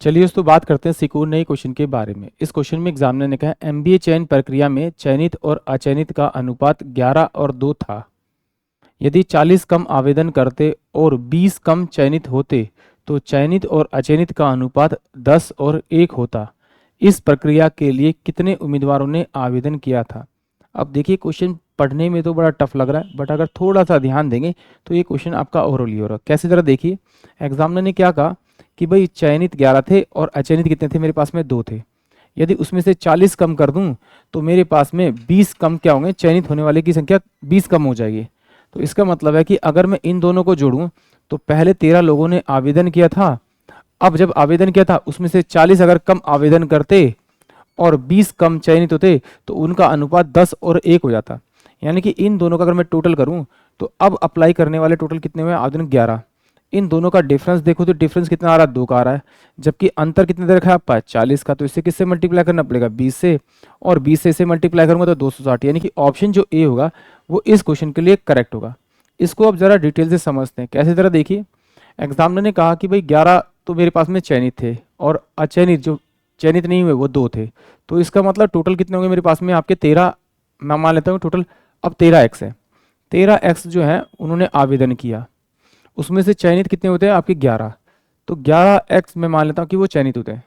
चलिए दोस्तों बात करते हैं सिक्योर नए क्वेश्चन के बारे में। इस क्वेश्चन में एग्जामिनर ने कहा एमबीए चयन प्रक्रिया में चयनित और अचयनित का अनुपात 11 और 2 था। यदि 40 कम आवेदन करते और 20 कम चयनित होते तो चयनित और अचयनित का अनुपात 10 और 1 होता। इस प्रक्रिया के लिए कितने उम्मीदवारों ने आवेदन किया था। अब देखिए क्वेश्चन पढ़ने में तो बड़ा टफ लग रहा है, बट अगर थोड़ा सा ध्यान देंगे तो ये क्वेश्चन आपका ओवरऑल ही हो रहा है। कैसी तरह देखिए, एग्जामिनर ने क्या कहा कि भाई चयनित 11 थे और अचयनित कितने थे, मेरे पास में 2 थे। यदि उसमें से 40 कम कर दूं तो मेरे पास में 20 कम क्या होंगे, चयनित होने वाले की संख्या 20 कम हो जाएगी। तो इसका मतलब है कि अगर मैं इन दोनों को जोड़ूं तो पहले 13 लोगों ने आवेदन किया था। अब जब आवेदन किया था उसमें से 40 अगर कम आवेदन करते और 20 कम चयनित होते तो उनका अनुपात 10 और 1 हो जाता। यानी कि इन दोनों का अगर मैं टोटल करूं तो अब अप्लाई करने वाले टोटल कितने हुए, आवेदन 11। इन दोनों का डिफरेंस देखो तो डिफरेंस कितना आ रहा है, 2 का आ रहा है। जबकि अंतर कितने दे रखा है आपका, 40 का। तो इससे किससे मल्टीप्लाई करना पड़ेगा, 20 से, और 20 से इसे मल्टीप्लाई करूंगा तो 260। यानी कि ऑप्शन जो ए होगा वो इस क्वेश्चन के लिए करेक्ट होगा। इसको अब जरा डिटेल से समझते हैं। कैसे जरा देखिए, एग्जामिनर ने कहा कि भाई 11 तो मेरे पास में चयनित थे और अचयनित जो चयनित नहीं हुए वो 2 थे। तो इसका मतलब टोटल कितने होंगे मेरे पास में आपके 13, मैं मान लेता हूँ टोटल अब 13x है। 13x जो है उन्होंने आवेदन किया, उसमें से चयनित कितने होते हैं आपके 11। तो 11x मैं मान लेता हूँ कि वो चयनित होते हैं।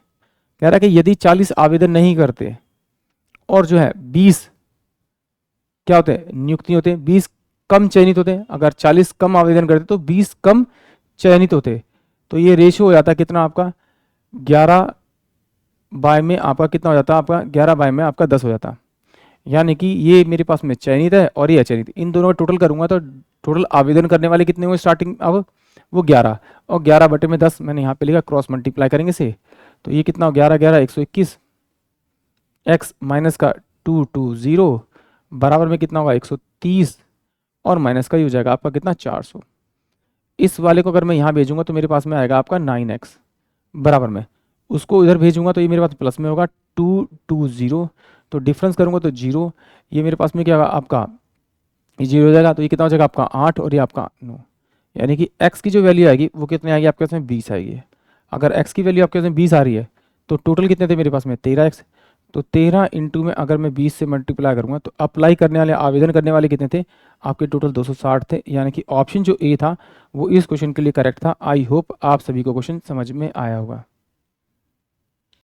कह रहा है कि यदि 40 आवेदन नहीं करते और जो है 20 क्या होते हैं, नियुक्ति होते हैं, 20 कम चयनित होते हैं। अगर 40 कम आवेदन करते तो 20 कम चयनित होते, तो ये रेशियो हो जाता कितना आपका 11 बाय में आपका कितना हो जाता, आपका 11 बाय में आपका 10 हो जाता। यानी कि ये मेरे पास में चयनित है और ये अचयनित, इन दोनों का टोटल करूंगा तो टोटल आवेदन करने वाले कितने हुए स्टार्टिंग, अब वो 11 और 11 बटे में 10 मैंने यहाँ पे लिखा, क्रॉस मल्टीप्लाई करेंगे से तो ये कितना हो, 11 11 121, एक्स माइनस का 220 बराबर में कितना होगा 130 और माइनस का ये हो जाएगा आपका कितना 400। इस वाले को अगर मैं यहाँ भेजूंगा तो मेरे पास में आएगा आपका 9x बराबर में, उसको इधर भेजूंगा तो ये मेरे पास प्लस में होगा 220, तो डिफरेंस करूंगा तो 0, ये मेरे पास में क्या होगा आपका ये 0 हो जाएगा। तो ये कितना हो जाएगा आपका 8 और ये आपका 9। यानी कि x की जो वैल्यू आएगी वो कितने आएगी आपके पास में 20 आएगी। अगर x की वैल्यू आपके पास में 20 आ रही है तो टोटल कितने थे मेरे पास में 13x। तो 13 इंटू में अगर मैं 20 से मल्टीप्लाई करूंगा तो अप्लाई करने वाले आवेदन करने वाले कितने थे आपके, टोटल 260 थे। यानी कि ऑप्शन जो ए था वो इस क्वेश्चन के लिए करेक्ट था। आई होप आप सभी को क्वेश्चन समझ में आया होगा।